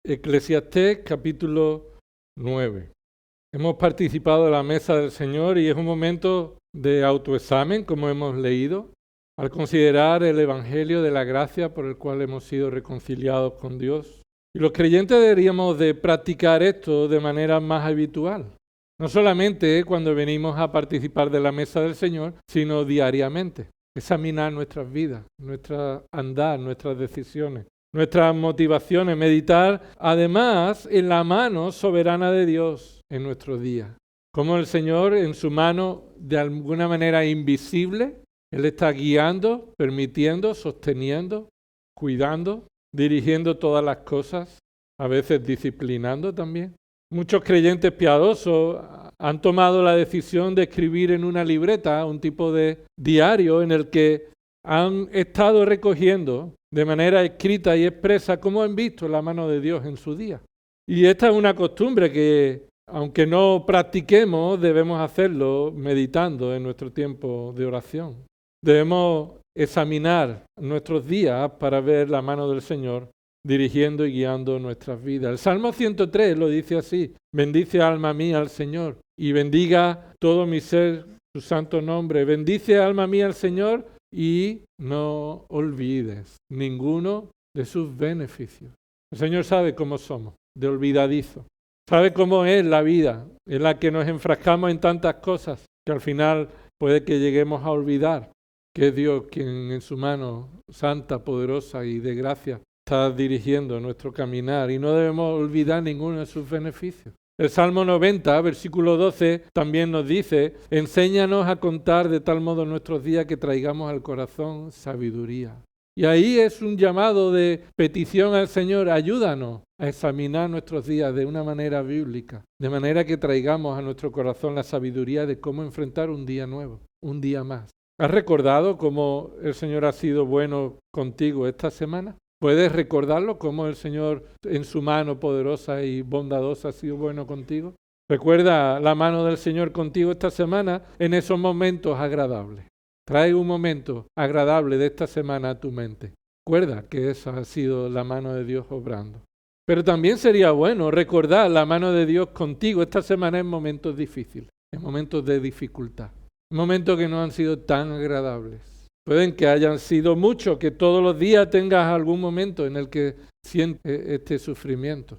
Eclesiastés capítulo 9. Hemos participado de la mesa del Señor y es un momento de autoexamen, como hemos leído, al considerar el Evangelio de la gracia por el cual hemos sido reconciliados con Dios. Y los creyentes deberíamos de practicar esto de manera más habitual. No solamente cuando venimos a participar de la mesa del Señor, sino diariamente. Examinar nuestras vidas, nuestro andar, nuestras decisiones, nuestras motivaciones, meditar además en la mano soberana de Dios en nuestros días. Como el Señor en su mano de alguna manera invisible, Él está guiando, permitiendo, sosteniendo, cuidando, dirigiendo todas las cosas, a veces disciplinando también. Muchos creyentes piadosos han tomado la decisión de escribir en una libreta un tipo de diario en el que han estado recogiendo de manera escrita y expresa cómo han visto la mano de Dios en su día. Y esta es una costumbre que, aunque no practiquemos, debemos hacerlo meditando en nuestro tiempo de oración. Debemos examinar nuestros días para ver la mano del Señor dirigiendo y guiando nuestras vidas. El Salmo 103 lo dice así: bendice alma mía al Señor y bendiga todo mi ser su santo nombre. Bendice alma mía al Señor y no olvides ninguno de sus beneficios. El Señor sabe cómo somos, de olvidadizo. Sabe cómo es la vida en la que nos enfrascamos en tantas cosas que al final puede que lleguemos a olvidar que es Dios quien en su mano santa, poderosa y de gracia está dirigiendo nuestro caminar, y no debemos olvidar ninguno de sus beneficios. El Salmo 90, versículo 12, también nos dice: enséñanos a contar de tal modo nuestros días que traigamos al corazón sabiduría. Y ahí es un llamado de petición al Señor: ayúdanos a examinar nuestros días de una manera bíblica, de manera que traigamos a nuestro corazón la sabiduría de cómo enfrentar un día nuevo, un día más. ¿Has recordado cómo el Señor ha sido bueno contigo esta semana? ¿Puedes recordarlo, cómo el Señor en su mano poderosa y bondadosa ha sido bueno contigo? Recuerda la mano del Señor contigo esta semana en esos momentos agradables. Trae un momento agradable de esta semana a tu mente. Recuerda que esa ha sido la mano de Dios obrando. Pero también sería bueno recordar la mano de Dios contigo esta semana en momentos difíciles, en momentos de dificultad, en momentos que no han sido tan agradables. Pueden que hayan sido muchos, que todos los días tengas algún momento en el que sientes este sufrimiento.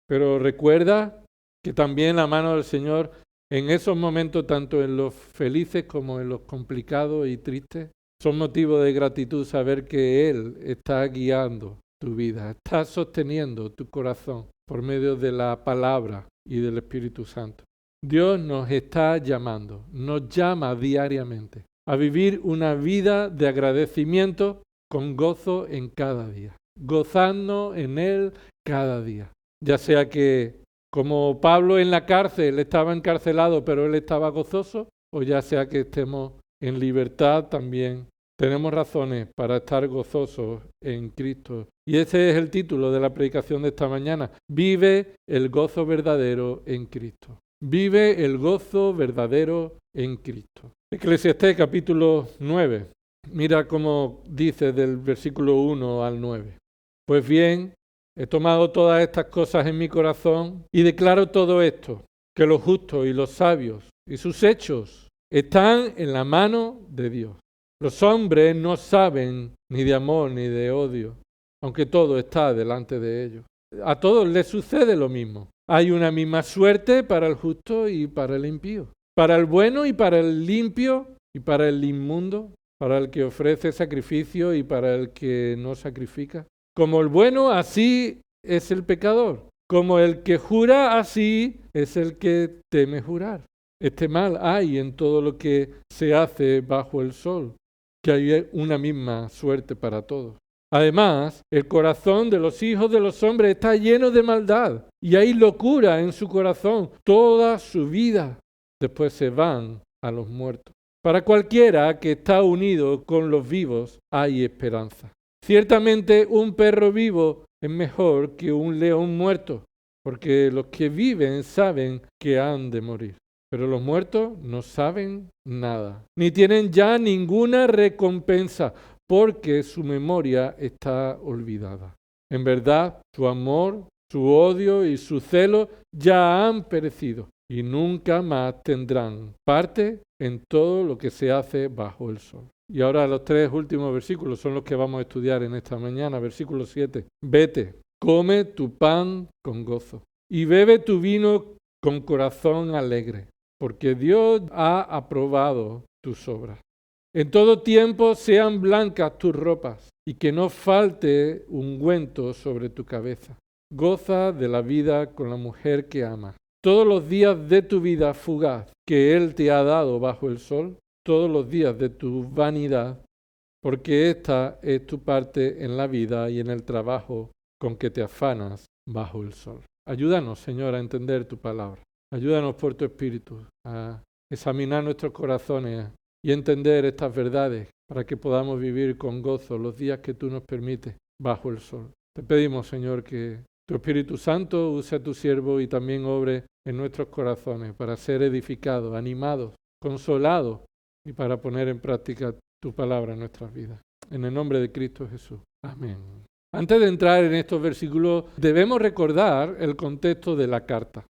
Pero recuerda que también la mano del Señor en esos momentos, tanto en los felices como en los complicados y tristes, son motivo de gratitud saber que Él está guiando tu vida, está sosteniendo tu corazón por medio de la palabra y del Espíritu Santo. Dios nos está llamando, nos llama diariamente a vivir una vida de agradecimiento con gozo en cada día, gozando en Él cada día. Ya sea que, como Pablo en la cárcel, estaba encarcelado, pero él estaba gozoso, o ya sea que estemos en libertad también. Tenemos razones para estar gozosos en Cristo. Y ese es el título de la predicación de esta mañana: vive el gozo verdadero en Cristo. Vive el gozo verdadero en Cristo. Eclesiastés capítulo 9. Mira cómo dice del versículo 1 al 9. Pues bien, he tomado todas estas cosas en mi corazón y declaro todo esto, que los justos y los sabios y sus hechos están en la mano de Dios. Los hombres no saben ni de amor ni de odio, aunque todo está delante de ellos. A todos les sucede lo mismo. Hay una misma suerte para el justo y para el impío, para el bueno y para el limpio y para el inmundo, para el que ofrece sacrificio y para el que no sacrifica. Como el bueno, así es el pecador. Como el que jura, así es el que teme jurar. Este mal hay en todo lo que se hace bajo el sol, que hay una misma suerte para todos. Además, el corazón de los hijos de los hombres está lleno de maldad y hay locura en su corazón toda su vida. Después se van a los muertos. Para cualquiera que está unido con los vivos hay esperanza. Ciertamente un perro vivo es mejor que un león muerto, porque los que viven saben que han de morir. Pero los muertos no saben nada, ni tienen ya ninguna recompensa, porque su memoria está olvidada. En verdad, su amor, Su odio y su celo ya han perecido y nunca más tendrán parte en todo lo que se hace bajo el sol. Y ahora los 3 últimos versículos son los que vamos a estudiar en esta mañana. Versículo 7. Vete, come tu pan con gozo y bebe tu vino con corazón alegre, porque Dios ha aprobado tus obras. En todo tiempo sean blancas tus ropas y que no falte ungüento sobre tu cabeza. Goza de la vida con la mujer que amas. Todos los días de tu vida fugaz que Él te ha dado bajo el sol, todos los días de tu vanidad, porque esta es tu parte en la vida y en el trabajo con que te afanas bajo el sol. Ayúdanos, Señor, a entender tu palabra. Ayúdanos por tu Espíritu a examinar nuestros corazones y entender estas verdades para que podamos vivir con gozo los días que tú nos permites bajo el sol. Te pedimos, Señor, que tu Espíritu Santo use a tu siervo y también obre en nuestros corazones para ser edificados, animados, consolados y para poner en práctica tu palabra en nuestras vidas. En el nombre de Cristo Jesús. Amén. Antes de entrar en estos versículos, debemos recordar el contexto de la carta.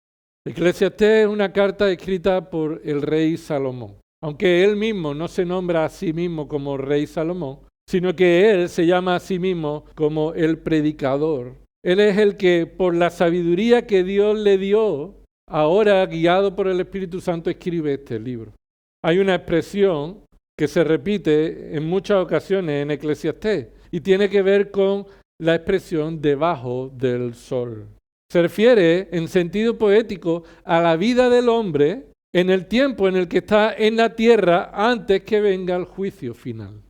Eclesiastés es una carta escrita por el rey Salomón. Aunque él mismo no se nombra a sí mismo como rey Salomón, sino que él se llama a sí mismo como el predicador. Él es el que, por la sabiduría que Dios le dio, ahora, guiado por el Espíritu Santo, escribe este libro. Hay una expresión que se repite en muchas ocasiones en Eclesiastés y tiene que ver con la expresión debajo del sol. Se refiere en sentido poético a la vida del hombre en el tiempo en el que está en la tierra antes que venga el juicio final.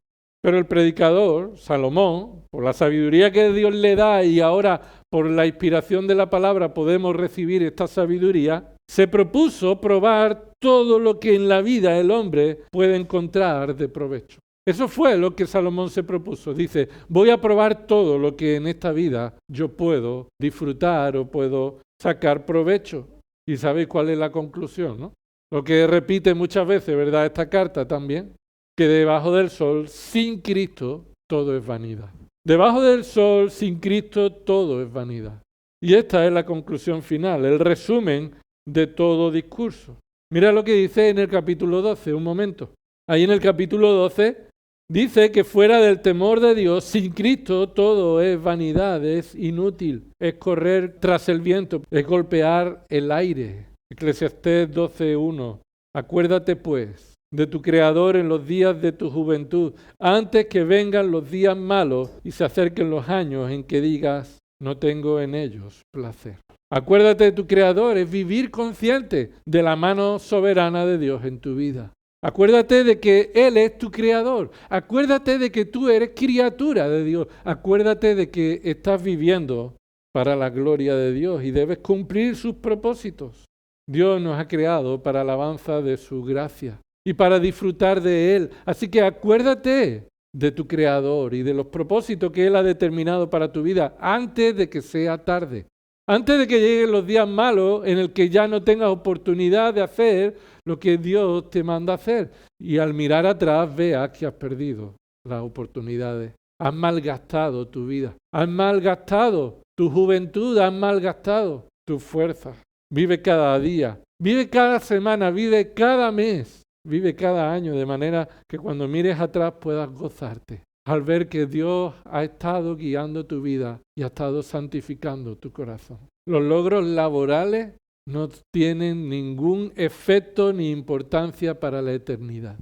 Pero el predicador, Salomón, por la sabiduría que Dios le da y ahora por la inspiración de la palabra podemos recibir esta sabiduría, se propuso probar todo lo que en la vida el hombre puede encontrar de provecho. Eso fue lo que Salomón se propuso. Dice, voy a probar todo lo que en esta vida yo puedo disfrutar o puedo sacar provecho. Y sabéis cuál es la conclusión, ¿no? Lo que repite muchas veces, ¿verdad? Esta carta también, que debajo del sol, sin Cristo, todo es vanidad. Debajo del sol, sin Cristo, todo es vanidad. Y esta es la conclusión final, el resumen de todo discurso. Mira lo que dice en el capítulo 12, un momento. Ahí en el capítulo 12 dice que fuera del temor de Dios, sin Cristo, todo es vanidad, es inútil, es correr tras el viento, es golpear el aire. Eclesiastés 12:1. Acuérdate pues de tu Creador en los días de tu juventud, antes que vengan los días malos y se acerquen los años en que digas, no tengo en ellos placer. Acuérdate de tu Creador, es vivir consciente de la mano soberana de Dios en tu vida. Acuérdate de que Él es tu Creador. Acuérdate de que tú eres criatura de Dios. Acuérdate de que estás viviendo para la gloria de Dios y debes cumplir sus propósitos. Dios nos ha creado para la alabanza de su gracia y para disfrutar de Él. Así que acuérdate de tu Creador y de los propósitos que Él ha determinado para tu vida antes de que sea tarde. Antes de que lleguen los días malos en el que ya no tengas oportunidad de hacer lo que Dios te manda hacer. Y al mirar atrás veas que has perdido las oportunidades. Has malgastado tu vida. Has malgastado tu juventud. Has malgastado tus fuerzas. Vive cada día. Vive cada semana. Vive cada mes. Vive cada año. De manera que cuando mires atrás puedas gozarte. Al ver que Dios ha estado guiando tu vida y ha estado santificando tu corazón. Los logros laborales no tienen ningún efecto ni importancia para la eternidad.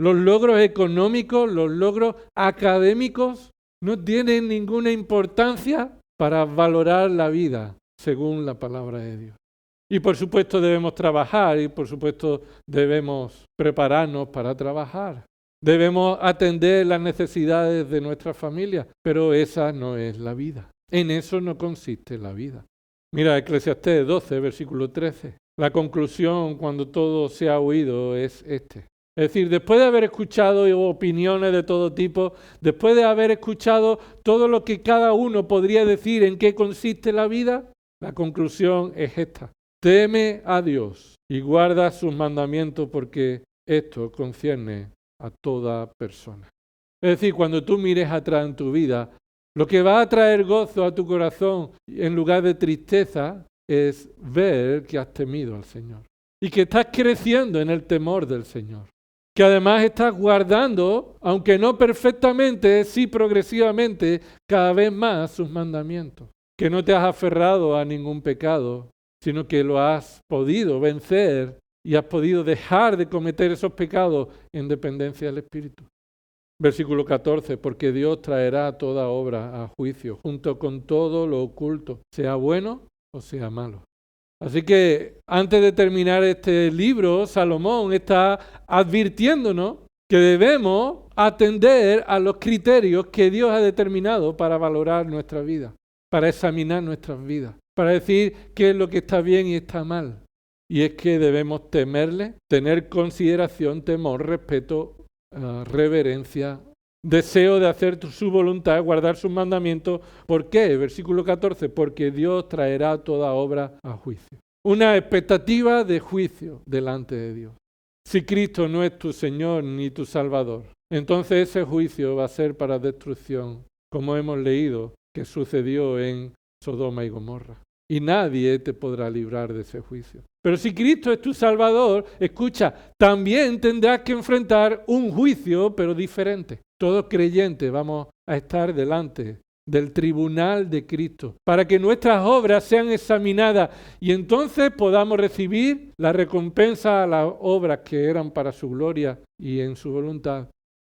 Los logros económicos, los logros académicos no tienen ninguna importancia para valorar la vida según la palabra de Dios. Y por supuesto debemos trabajar y por supuesto debemos prepararnos para trabajar. Debemos atender las necesidades de nuestra familia, pero esa no es la vida. En eso no consiste la vida. Mira, Eclesiastés 12, versículo 13. La conclusión cuando todo se ha oído es este. Es decir, después de haber escuchado opiniones de todo tipo, después de haber escuchado todo lo que cada uno podría decir en qué consiste la vida, la conclusión es esta. Teme a Dios y guarda sus mandamientos porque esto concierne a toda persona. Es decir, cuando tú mires atrás en tu vida, Lo que va a traer gozo a tu corazón en lugar de tristeza es ver que has temido al Señor y que estás creciendo en el temor del Señor. Que además estás guardando, aunque no perfectamente, sí progresivamente, cada vez más sus mandamientos. Que no te has aferrado a ningún pecado, sino que lo has podido vencer y has podido dejar de cometer esos pecados en dependencia del Espíritu. Versículo 14, porque Dios traerá toda obra a juicio, junto con todo lo oculto, sea bueno o sea malo. Así que antes de terminar este libro, Salomón está advirtiéndonos que debemos atender a los criterios que Dios ha determinado para valorar nuestra vida, para examinar nuestras vidas, para decir qué es lo que está bien y está mal. Y es que debemos temerle, tener consideración, temor, respeto, reverencia, deseo de hacer su voluntad, guardar sus mandamientos. ¿Por qué? Versículo 14, porque Dios traerá toda obra a juicio. Una expectativa de juicio delante de Dios. Si Cristo no es tu Señor ni tu Salvador, entonces ese juicio va a ser para destrucción, como hemos leído que sucedió en Sodoma y Gomorra. Y nadie te podrá librar de ese juicio. Pero si Cristo es tu Salvador, escucha, también tendrás que enfrentar un juicio, pero diferente. Todos creyentes vamos a estar delante del tribunal de Cristo, para que nuestras obras sean examinadas y entonces podamos recibir la recompensa a las obras que eran para su gloria y en su voluntad.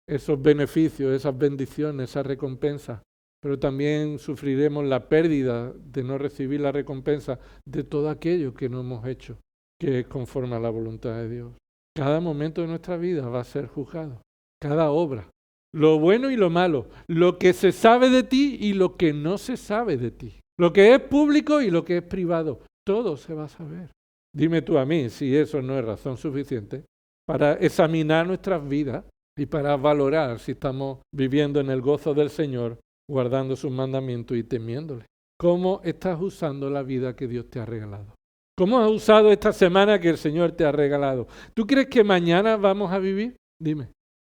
Esos beneficios, esas bendiciones, esas recompensas. Pero también sufriremos la pérdida de no recibir la recompensa de todo aquello que no hemos hecho, que es conforme a la voluntad de Dios. Cada momento de nuestra vida va a ser juzgado, cada obra, lo bueno y lo malo, lo que se sabe de ti y lo que no se sabe de ti, lo que es público y lo que es privado, todo se va a saber. Dime tú a mí si eso no es razón suficiente para examinar nuestras vidas y para valorar si estamos viviendo en el gozo del Señor, guardando sus mandamientos y temiéndole. ¿Cómo estás usando la vida que Dios te ha regalado? ¿Cómo has usado esta semana que el Señor te ha regalado? ¿Tú crees que mañana vamos a vivir? Dime.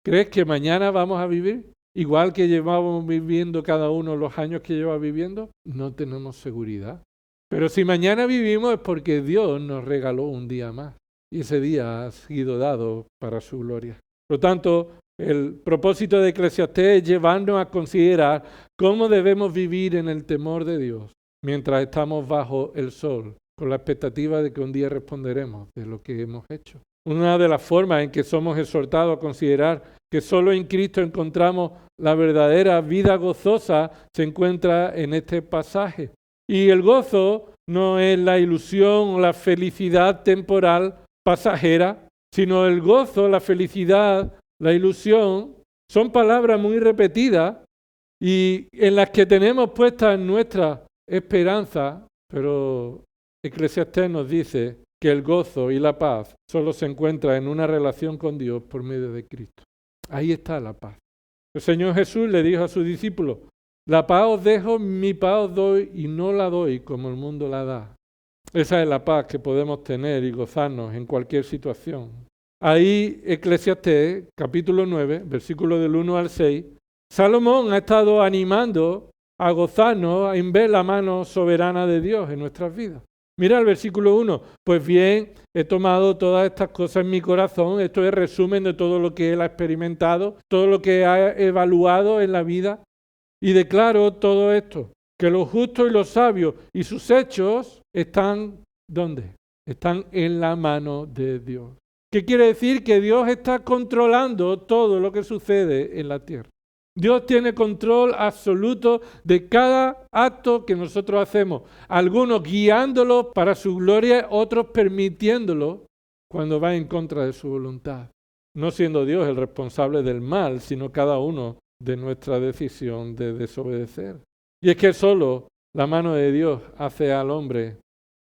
¿Crees que mañana vamos a vivir igual que llevábamos viviendo cada uno los años que lleva viviendo? No tenemos seguridad. Pero si mañana vivimos es porque Dios nos regaló un día más. Y ese día ha sido dado para su gloria. Por lo tanto, el propósito de Eclesiastés es llevarnos a considerar cómo debemos vivir en el temor de Dios mientras estamos bajo el sol, con la expectativa de que un día responderemos de lo que hemos hecho. Una de las formas en que somos exhortados a considerar que solo en Cristo encontramos la verdadera vida gozosa se encuentra en este pasaje. Y el gozo no es la ilusión o la felicidad temporal pasajera, sino el gozo, la felicidad, la ilusión, son palabras muy repetidas y en las que tenemos puesta nuestra esperanza, pero Eclesiastés nos dice que el gozo y la paz solo se encuentran en una relación con Dios por medio de Cristo. Ahí está la paz. El Señor Jesús le dijo a sus discípulos, la paz os dejo, mi paz os doy y no la doy como el mundo la da. Esa es la paz que podemos tener y gozarnos en cualquier situación. Ahí Eclesiastés, capítulo 9, versículos del 1 al 6, Salomón ha estado animando a gozarnos en ver la mano soberana de Dios en nuestras vidas. Mira el versículo 1, pues bien, he tomado todas estas cosas en mi corazón, esto es resumen de todo lo que él ha experimentado, todo lo que ha evaluado en la vida, y declaro todo esto, que los justos y los sabios y sus hechos están, ¿dónde? Están en la mano de Dios. ¿Qué quiere decir? Que Dios está controlando todo lo que sucede en la tierra. Dios tiene control absoluto de cada acto que nosotros hacemos. Algunos guiándolo para su gloria, otros permitiéndolo cuando va en contra de su voluntad. No siendo Dios el responsable del mal, sino cada uno de nuestra decisión de desobedecer. Y es que solo la mano de Dios hace al hombre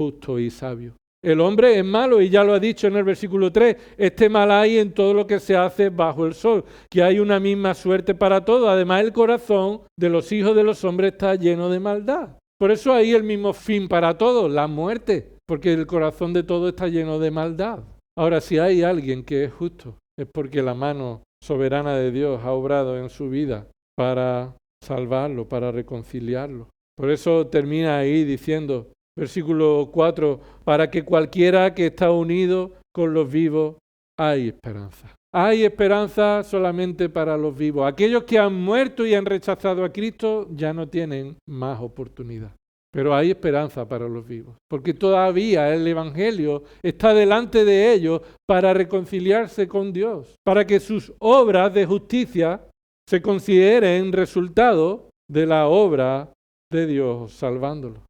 justo y sabio. El hombre es malo y ya lo ha dicho en el versículo 3, este mal hay en todo lo que se hace bajo el sol, que hay una misma suerte para todo. Además, el corazón de los hijos de los hombres está lleno de maldad. Por eso hay el mismo fin para todos, la muerte, porque el corazón de todo está lleno de maldad. Ahora, si hay alguien que es justo, es porque la mano soberana de Dios ha obrado en su vida para salvarlo, para reconciliarlo. Por eso termina ahí diciendo, versículo 4, para que cualquiera que está unido con los vivos, hay esperanza. Hay esperanza solamente para los vivos. Aquellos que han muerto y han rechazado a Cristo ya no tienen más oportunidad. Pero hay esperanza para los vivos, porque todavía el Evangelio está delante de ellos para reconciliarse con Dios, para que sus obras de justicia se consideren resultado de la obra de Dios salvándolo.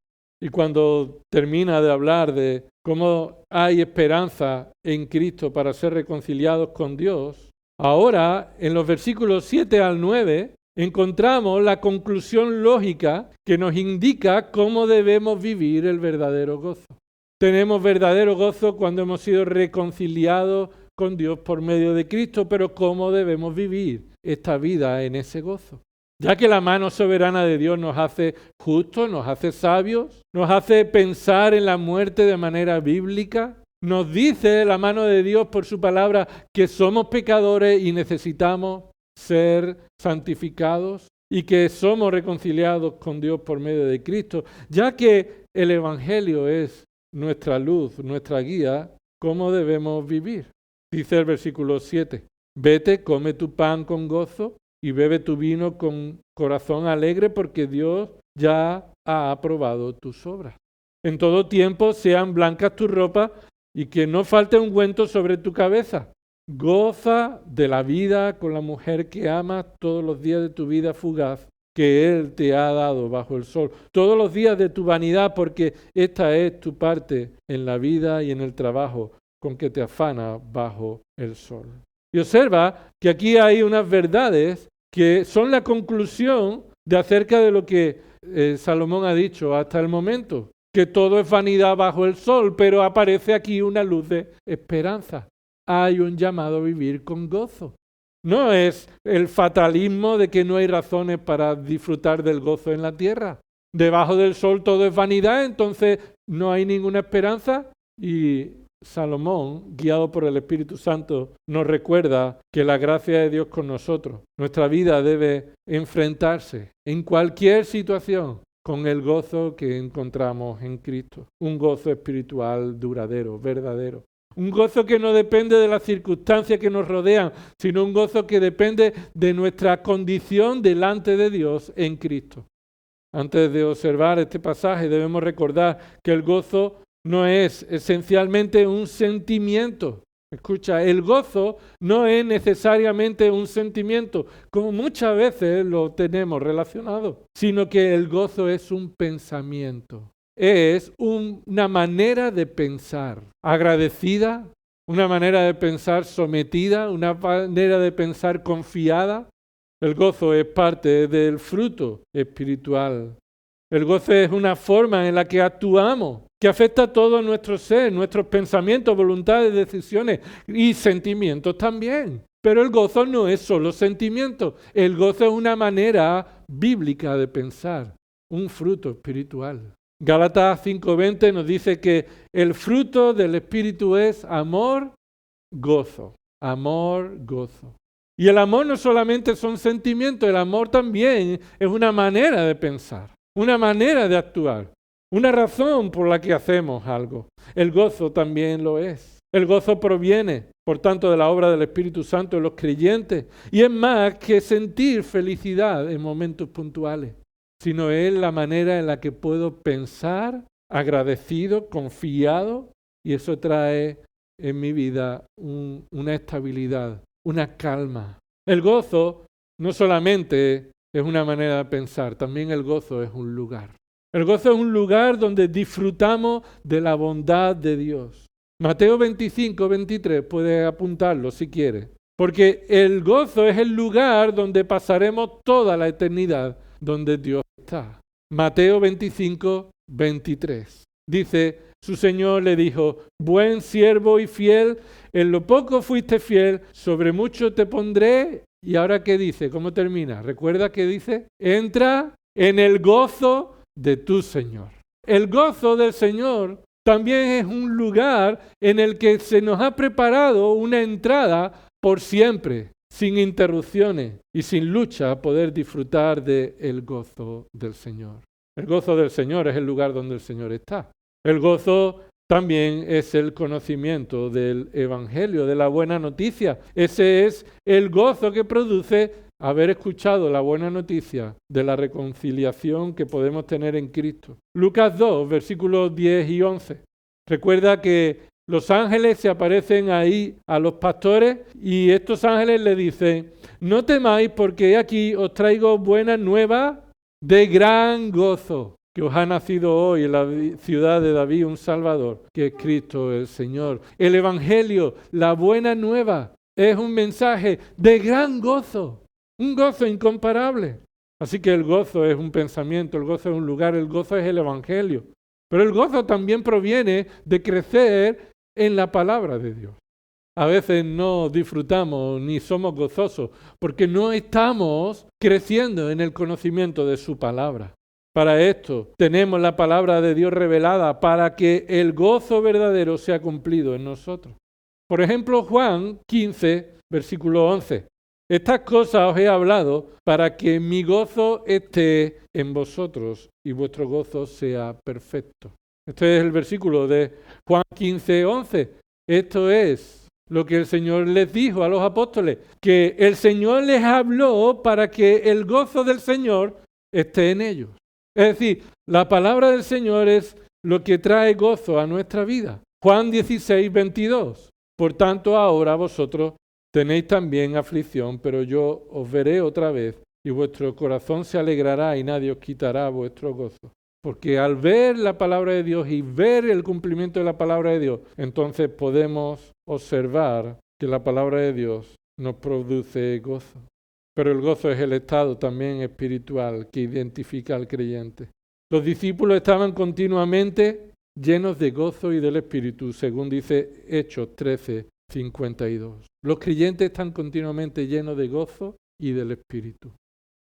Y cuando termina de hablar de cómo hay esperanza en Cristo para ser reconciliados con Dios, ahora en los versículos 7 al 9 encontramos la conclusión lógica que nos indica cómo debemos vivir el verdadero gozo. Tenemos verdadero gozo cuando hemos sido reconciliados con Dios por medio de Cristo, pero ¿cómo debemos vivir esta vida en ese gozo? Ya que la mano soberana de Dios nos hace justos, nos hace sabios, nos hace pensar en la muerte de manera bíblica, nos dice la mano de Dios por su palabra que somos pecadores y necesitamos ser santificados y que somos reconciliados con Dios por medio de Cristo. Ya que el Evangelio es nuestra luz, nuestra guía, ¿cómo debemos vivir? Dice el versículo 7, vete, come tu pan con gozo y bebe tu vino con corazón alegre porque Dios ya ha aprobado tus obras. En todo tiempo sean blancas tus ropas y que no falte ungüento sobre tu cabeza. Goza de la vida con la mujer que amas todos los días de tu vida fugaz que Él te ha dado bajo el sol. Todos los días de tu vanidad porque esta es tu parte en la vida y en el trabajo con que te afana bajo el sol. Y observa que aquí hay unas verdades que son la conclusión de acerca de lo que Salomón ha dicho hasta el momento, que todo es vanidad bajo el sol, pero aparece aquí una luz de esperanza. Hay un llamado a vivir con gozo. No es el fatalismo de que no hay razones para disfrutar del gozo en la tierra. Debajo del sol todo es vanidad, entonces no hay ninguna esperanza. Y Salomón, guiado por el Espíritu Santo, nos recuerda que la gracia de Dios con nosotros. Nuestra vida debe enfrentarse en cualquier situación con el gozo que encontramos en Cristo. Un gozo espiritual duradero, verdadero. Un gozo que no depende de las circunstancias que nos rodean, sino un gozo que depende de nuestra condición delante de Dios en Cristo. Antes de observar este pasaje debemos recordar que el gozo no es esencialmente un sentimiento. Escucha, el gozo no es necesariamente un sentimiento, como muchas veces lo tenemos relacionado, sino que el gozo es un pensamiento. Es una manera de pensar agradecida, una manera de pensar sometida, una manera de pensar confiada. El gozo es parte del fruto espiritual. El gozo es una forma en la que actuamos, que afecta a todo nuestro ser, nuestros pensamientos, voluntades, decisiones y sentimientos también. Pero el gozo no es solo sentimiento, el gozo es una manera bíblica de pensar, un fruto espiritual. Gálatas 5:20 nos dice que el fruto del Espíritu es amor, gozo. Amor, gozo. Y el amor no solamente son sentimientos, el amor también es una manera de pensar, una manera de actuar, una razón por la que hacemos algo. El gozo también lo es. El gozo proviene, por tanto, de la obra del Espíritu Santo en los creyentes. Y es más que sentir felicidad en momentos puntuales, sino es la manera en la que puedo pensar agradecido, confiado, y eso trae en mi vida una estabilidad, una calma. El gozo no solamente es una manera de pensar, también el gozo es un lugar. El gozo es un lugar donde disfrutamos de la bondad de Dios. Mateo 25:23, puedes apuntarlo si quieres, porque el gozo es el lugar donde pasaremos toda la eternidad, donde Dios está. Mateo 25:23. Dice, su Señor le dijo, buen siervo y fiel, en lo poco fuiste fiel, sobre mucho te pondré. ¿Y ahora qué dice? ¿Cómo termina? ¿Recuerda qué dice? Entra en el gozo de tu Señor. El gozo del Señor también es un lugar en el que se nos ha preparado una entrada por siempre, sin interrupciones y sin lucha, poder disfrutar del gozo del Señor. El gozo del Señor es el lugar donde el Señor está. El gozo también es el conocimiento del Evangelio, de la buena noticia. Ese es el gozo que produce haber escuchado la buena noticia de la reconciliación que podemos tener en Cristo. Lucas 2, versículos 10 y 11. Recuerda que los ángeles se aparecen ahí a los pastores y estos ángeles le dicen: no temáis, porque aquí os traigo buenas nuevas de gran gozo, que os ha nacido hoy en la ciudad de David un Salvador, que es Cristo el Señor. El Evangelio, la buena nueva, es un mensaje de gran gozo, un gozo incomparable. Así que el gozo es un pensamiento, el gozo es un lugar, el gozo es el Evangelio. Pero el gozo también proviene de crecer en la palabra de Dios. A veces no disfrutamos ni somos gozosos porque no estamos creciendo en el conocimiento de su palabra. Para esto tenemos la palabra de Dios revelada para que el gozo verdadero sea cumplido en nosotros. Por ejemplo, Juan 15, versículo 11. Estas cosas os he hablado para que mi gozo esté en vosotros y vuestro gozo sea perfecto. Este es el versículo de Juan 15, 11. Esto es lo que el Señor les dijo a los apóstoles, que el Señor les habló para que el gozo del Señor esté en ellos. Es decir, la palabra del Señor es lo que trae gozo a nuestra vida. Juan 16, 22. Por tanto, ahora vosotros tenéis también aflicción, pero yo os veré otra vez y vuestro corazón se alegrará y nadie os quitará vuestro gozo. Porque al ver la palabra de Dios y ver el cumplimiento de la palabra de Dios, entonces podemos observar que la palabra de Dios nos produce gozo. Pero el gozo es el estado también espiritual que identifica al creyente. Los discípulos estaban continuamente llenos de gozo y del Espíritu, según dice Hechos 13, 52. Los creyentes están continuamente llenos de gozo y del Espíritu.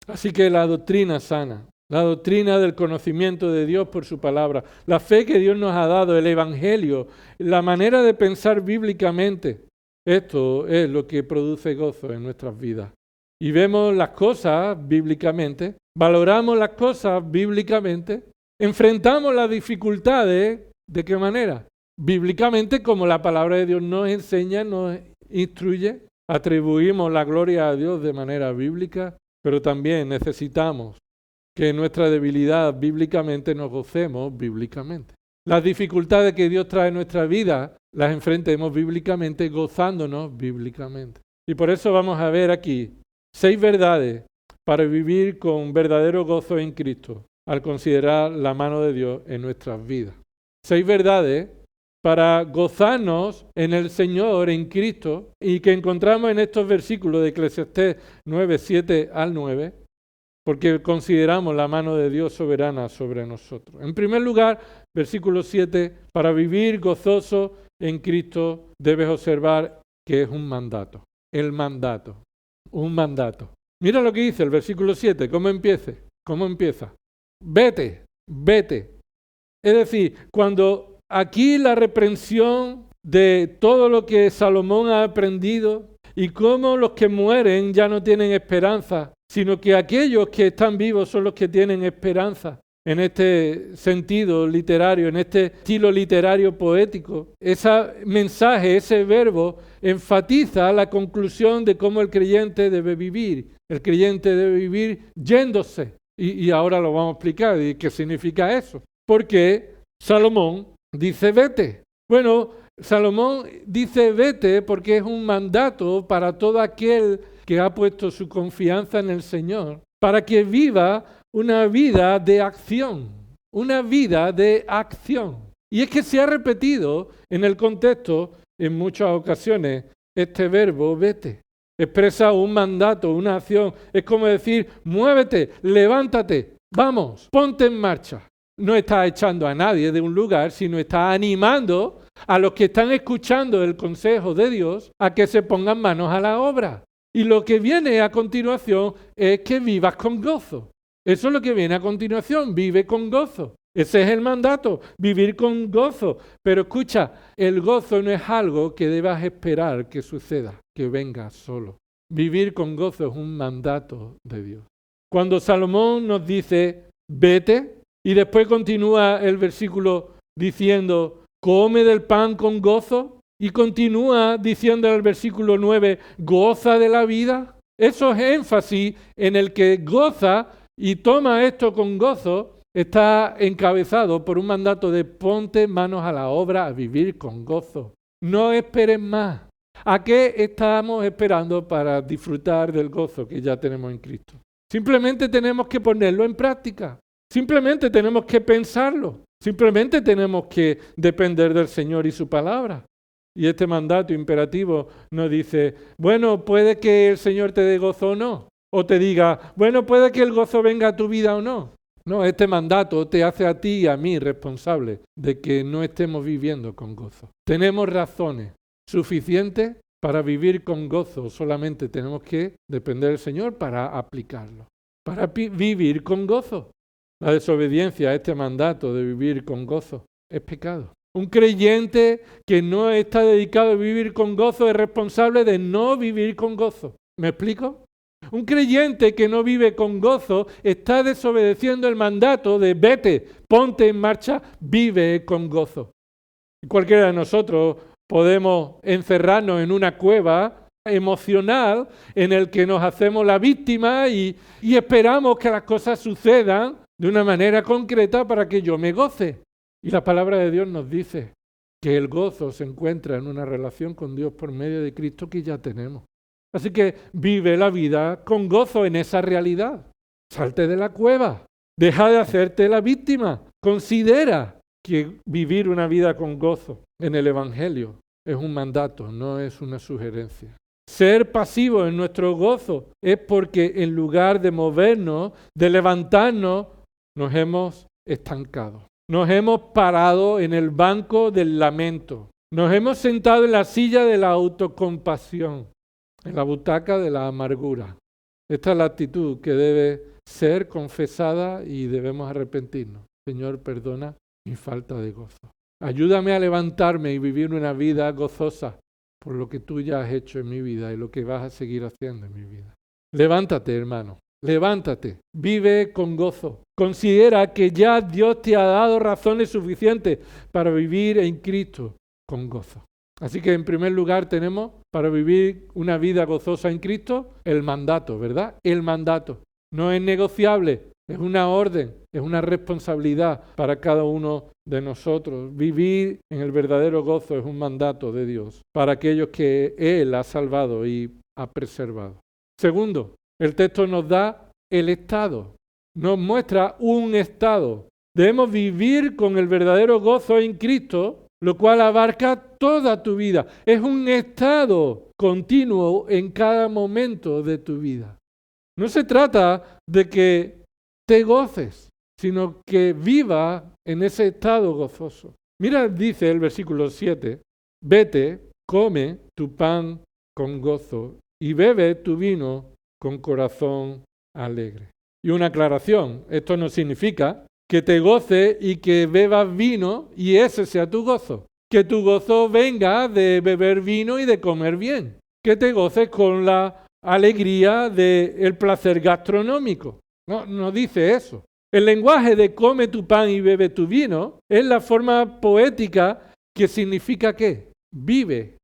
Así que la doctrina sana, la doctrina del conocimiento de Dios por su palabra, la fe que Dios nos ha dado, el Evangelio, la manera de pensar bíblicamente, esto es lo que produce gozo en nuestras vidas. Y vemos las cosas bíblicamente, valoramos las cosas bíblicamente, enfrentamos las dificultades, ¿de qué manera? Bíblicamente, como la palabra de Dios nos enseña, nos instruye, atribuimos la gloria a Dios de manera bíblica, pero también necesitamos que en nuestra debilidad bíblicamente nos gocemos bíblicamente. Las dificultades que Dios trae en nuestra vida las enfrentemos bíblicamente, gozándonos bíblicamente. Y por eso vamos a ver aquí 6 verdades para vivir con verdadero gozo en Cristo al considerar la mano de Dios en nuestras vidas. 6 verdades para gozarnos en el Señor, en Cristo, y que encontramos en estos versículos de Eclesiastés 9, 7 al 9, porque consideramos la mano de Dios soberana sobre nosotros. En primer lugar, versículo 7, para vivir gozoso en Cristo debes observar que es un mandato. El mandato, un mandato. Mira lo que dice el versículo 7, ¿cómo empieza? Vete, vete. Es decir, cuando aquí la reprensión de todo lo que Salomón ha aprendido y cómo los que mueren ya no tienen esperanza, sino que aquellos que están vivos son los que tienen esperanza. En este sentido literario, en este estilo literario poético, ese mensaje, ese verbo, enfatiza la conclusión de cómo el creyente debe vivir. El creyente debe vivir yéndose. Y ahora lo vamos a explicar. ¿Y qué significa eso? Porque Salomón dice vete. Bueno, Salomón dice vete porque es un mandato para todo aquel que ha puesto su confianza en el Señor, para que viva una vida de acción, una vida de acción. Y es que se ha repetido en el contexto en muchas ocasiones este verbo vete. Expresa un mandato, una acción. Es como decir, muévete, levántate, vamos, ponte en marcha. No está echando a nadie de un lugar, sino está animando a los que están escuchando el consejo de Dios a que se pongan manos a la obra. Y lo que viene a continuación es que vivas con gozo. Eso es lo que viene a continuación, vive con gozo. Ese es el mandato, vivir con gozo. Pero escucha, el gozo no es algo que debas esperar que suceda, que venga solo. Vivir con gozo es un mandato de Dios. Cuando Salomón nos dice, vete, y después continúa el versículo diciendo, come del pan con gozo, y continúa diciendo en el versículo 9, goza de la vida. Eso es énfasis en el que goza y toma esto con gozo, está encabezado por un mandato de ponte manos a la obra a vivir con gozo. No esperes más. ¿A qué estamos esperando para disfrutar del gozo que ya tenemos en Cristo? Simplemente tenemos que ponerlo en práctica. Simplemente tenemos que pensarlo. Simplemente tenemos que depender del Señor y su palabra. Y este mandato imperativo nos dice, bueno, puede que el Señor te dé gozo o no. O te diga, bueno, puede que el gozo venga a tu vida o no. No, este mandato te hace a ti y a mí responsable de que no estemos viviendo con gozo. Tenemos razones suficientes para vivir con gozo. Solamente tenemos que depender del Señor para aplicarlo. Para vivir con gozo. La desobediencia a este mandato de vivir con gozo es pecado. Un creyente que no está dedicado a vivir con gozo es responsable de no vivir con gozo. ¿Me explico? Un creyente que no vive con gozo está desobedeciendo el mandato de vete, ponte en marcha, vive con gozo. Cualquiera de nosotros podemos encerrarnos en una cueva emocional en el que nos hacemos la víctima y esperamos que las cosas sucedan de una manera concreta para que yo me goce. Y la palabra de Dios nos dice que el gozo se encuentra en una relación con Dios por medio de Cristo que ya tenemos. Así que vive la vida con gozo en esa realidad. Salte de la cueva. Deja de hacerte la víctima. Considera que vivir una vida con gozo en el Evangelio es un mandato, no es una sugerencia. Ser pasivo en nuestro gozo es porque en lugar de movernos, de levantarnos, nos hemos estancado. Nos hemos parado en el banco del lamento. Nos hemos sentado en la silla de la autocompasión, en la butaca de la amargura. Esta es la actitud que debe ser confesada y debemos arrepentirnos. Señor, perdona mi falta de gozo. Ayúdame a levantarme y vivir una vida gozosa por lo que tú ya has hecho en mi vida y lo que vas a seguir haciendo en mi vida. Levántate, hermano. Levántate, vive con gozo. Considera que ya Dios te ha dado razones suficientes para vivir en Cristo con gozo. Así que en primer lugar tenemos para vivir una vida gozosa en Cristo el mandato, ¿verdad? El mandato. No es negociable, es una orden, es una responsabilidad para cada uno de nosotros. Vivir en el verdadero gozo es un mandato de Dios para aquellos que Él ha salvado y ha preservado. Segundo, el texto nos da el estado, nos muestra un estado. Debemos vivir con el verdadero gozo en Cristo, lo cual abarca toda tu vida. Es un estado continuo en cada momento de tu vida. No se trata de que te goces, sino que vivas en ese estado gozoso. Mira, dice el versículo 7, vete, come tu pan con gozo y bebe tu vino con corazón alegre. Y una aclaración, esto no significa que te goces y que bebas vino y ese sea tu gozo. Que tu gozo venga de beber vino y de comer bien. Que te goces con la alegría del placer gastronómico. No dice eso. El lenguaje de come tu pan y bebe tu vino es la forma poética que significa ¿qué? Vive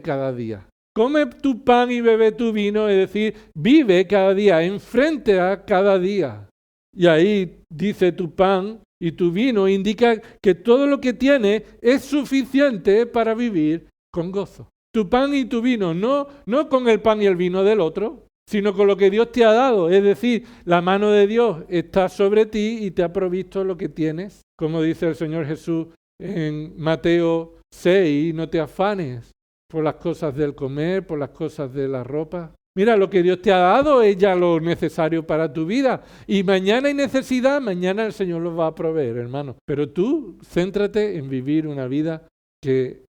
cada día. Come tu pan y bebe tu vino, es decir, vive cada día, enfrente a cada día. Y ahí dice tu pan y tu vino indica que todo lo que tiene es suficiente para vivir con gozo. Tu pan y tu vino, no con el pan y el vino del otro, sino con lo que Dios te ha dado. Es decir, la mano de Dios está sobre ti y te ha provisto lo que tienes. Como dice el Señor Jesús en Mateo 6, no te afanes por las cosas del comer, por las cosas de la ropa. Mira, lo que Dios te ha dado es ya lo necesario para tu vida. Y mañana hay necesidad, mañana el Señor los va a proveer, hermano. Pero tú céntrate en vivir una vida que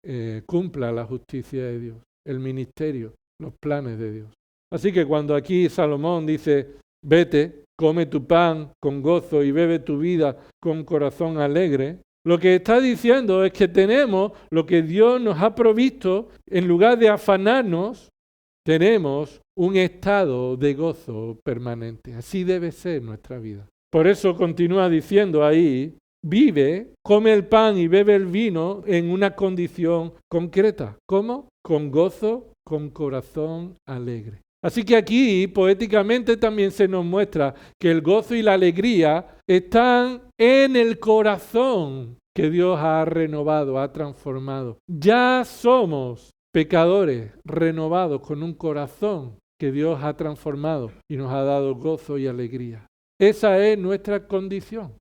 cumpla la justicia de Dios, el ministerio, los planes de Dios. Así que cuando aquí Salomón dice, vete, come tu pan con gozo y bebe tu vida con corazón alegre, lo que está diciendo es que tenemos lo que Dios nos ha provisto en lugar de afanarnos, tenemos un estado de gozo permanente. Así debe ser nuestra vida. Por eso continúa diciendo ahí, vive, come el pan y bebe el vino en una condición concreta. ¿Cómo? Con gozo, con corazón alegre. Así que aquí, poéticamente, también se nos muestra que el gozo y la alegría están en el corazón que Dios ha renovado, ha transformado. Ya somos pecadores renovados con un corazón que Dios ha transformado y nos ha dado gozo y alegría. Esa es nuestra condición.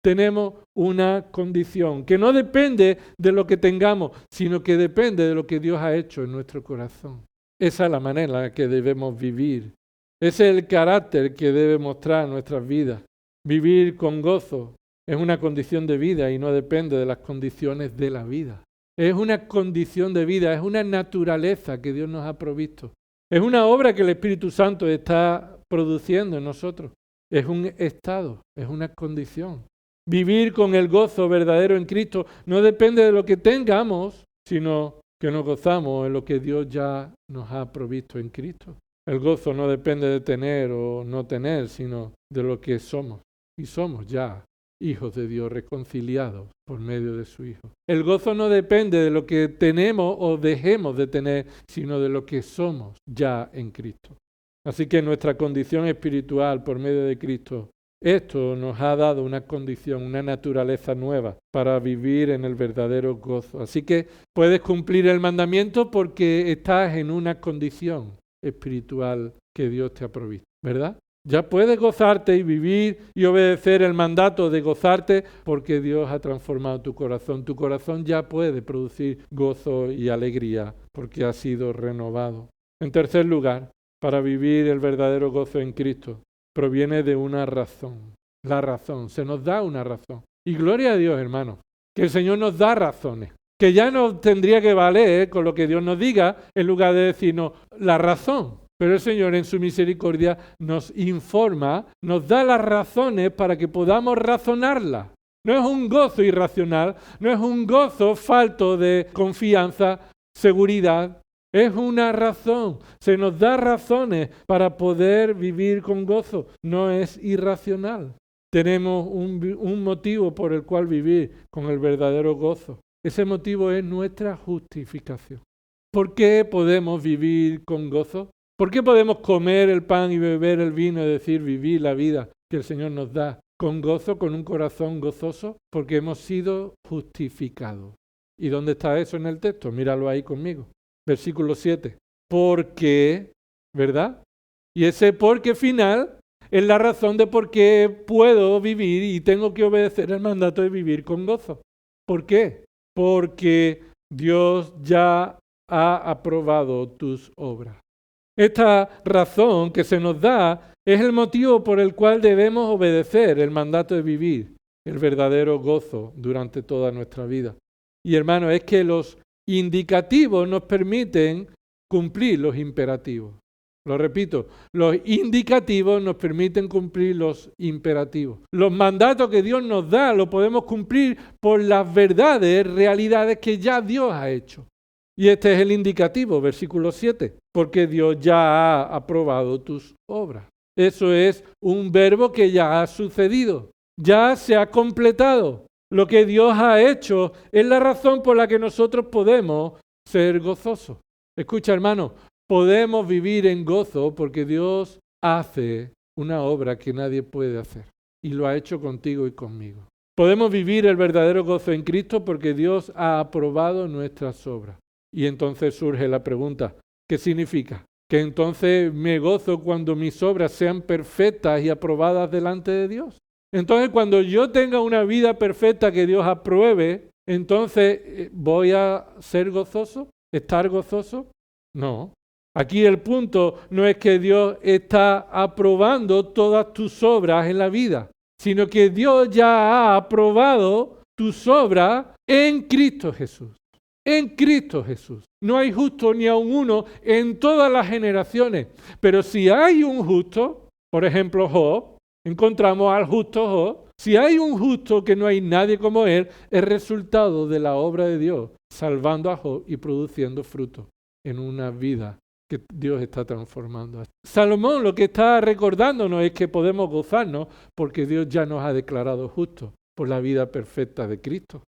Tenemos una condición que no depende de lo que tengamos, sino que depende de lo que Dios ha hecho en nuestro corazón. Esa es la manera en la que debemos vivir. Ese es el carácter que debe mostrar nuestras vidas. Vivir con gozo es una condición de vida y no depende de las condiciones de la vida. Es una condición de vida, es una naturaleza que Dios nos ha provisto. Es una obra que el Espíritu Santo está produciendo en nosotros. Es un estado, es una condición. Vivir con el gozo verdadero en Cristo no depende de lo que tengamos, sino que nos gozamos en lo que Dios ya nos ha provisto en Cristo. El gozo no depende de tener o no tener, sino de lo que somos. Y somos ya hijos de Dios reconciliados por medio de su Hijo. El gozo no depende de lo que tenemos o dejemos de tener, sino de lo que somos ya en Cristo. Así que nuestra condición espiritual por medio de Cristo, esto nos ha dado una condición, una naturaleza nueva para vivir en el verdadero gozo. Así que puedes cumplir el mandamiento porque estás en una condición espiritual que Dios te ha provisto, ¿verdad? Ya puedes gozarte y vivir y obedecer el mandato de gozarte porque Dios ha transformado tu corazón. Tu corazón ya puede producir gozo y alegría porque ha sido renovado. En tercer lugar, para vivir el verdadero gozo en Cristo, proviene de una razón. La razón, se nos da una razón. Y gloria a Dios, hermanos, que el Señor nos da razones. Que ya no tendría que valer con lo que Dios nos diga en lugar de decirnos la razón. Pero el Señor en su misericordia nos informa, nos da las razones para que podamos razonarlas. No es un gozo irracional, no es un gozo falto de confianza, seguridad. Es una razón. Se nos da razones para poder vivir con gozo. No es irracional. Tenemos un motivo por el cual vivir con el verdadero gozo. Ese motivo es nuestra justificación. ¿Por qué podemos vivir con gozo? ¿Por qué podemos comer el pan y beber el vino, es decir, vivir la vida que el Señor nos da con gozo, con un corazón gozoso? Porque hemos sido justificados. ¿Y dónde está eso en el texto? Míralo ahí conmigo. Versículo 7. Porque, ¿verdad? Y ese porque final es la razón de por qué puedo vivir y tengo que obedecer el mandato de vivir con gozo. ¿Por qué? Porque Dios ya ha aprobado tus obras. Esta razón que se nos da es el motivo por el cual debemos obedecer el mandato de vivir el verdadero gozo durante toda nuestra vida. Y hermano, es que los indicativos nos permiten cumplir los imperativos. Lo repito, los indicativos nos permiten cumplir los imperativos. Los mandatos que Dios nos da los podemos cumplir por las verdades, realidades que ya Dios ha hecho. Y este es el indicativo, versículo 7, porque Dios ya ha aprobado tus obras. Eso es un verbo que ya ha sucedido, ya se ha completado. Lo que Dios ha hecho es la razón por la que nosotros podemos ser gozosos. Escucha, hermano, podemos vivir en gozo porque Dios hace una obra que nadie puede hacer. Y lo ha hecho contigo y conmigo. Podemos vivir el verdadero gozo en Cristo porque Dios ha aprobado nuestras obras. Y entonces surge la pregunta, ¿qué significa? ¿Que entonces me gozo cuando mis obras sean perfectas y aprobadas delante de Dios? Entonces, cuando yo tenga una vida perfecta que Dios apruebe, entonces, ¿voy a ser gozoso? ¿Estar gozoso? No. Aquí el punto no es que Dios está aprobando todas tus obras en la vida, sino que Dios ya ha aprobado tus obras en Cristo Jesús. En Cristo Jesús. No hay justo ni aun uno en todas las generaciones. Pero si hay un justo, por ejemplo Job, encontramos al justo Job. Si hay un justo que no hay nadie como él, es resultado de la obra de Dios, salvando a Job y produciendo fruto en una vida que Dios está transformando. Salomón lo que está recordándonos es que podemos gozarnos porque Dios ya nos ha declarado justos por la vida perfecta de Cristo.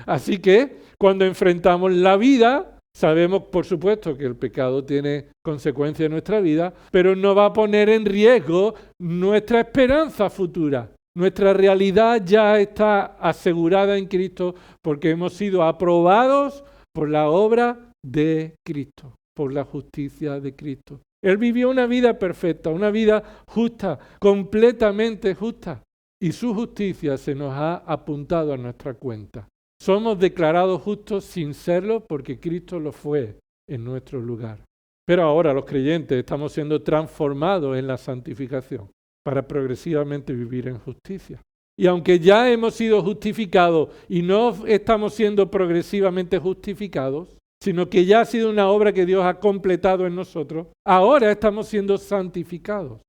Así que cuando enfrentamos la vida, sabemos por supuesto que el pecado tiene consecuencias en nuestra vida, pero no va a poner en riesgo nuestra esperanza futura. Nuestra realidad ya está asegurada en Cristo porque hemos sido aprobados por la obra de Cristo, por la justicia de Cristo. Él vivió una vida perfecta, una vida justa, completamente justa, y su justicia se nos ha apuntado a nuestra cuenta. Somos declarados justos sin serlo porque Cristo lo fue en nuestro lugar. Pero ahora los creyentes estamos siendo transformados en la santificación para progresivamente vivir en justicia. Y aunque ya hemos sido justificados y no estamos siendo progresivamente justificados, sino que ya ha sido una obra que Dios ha completado en nosotros, ahora estamos siendo santificados,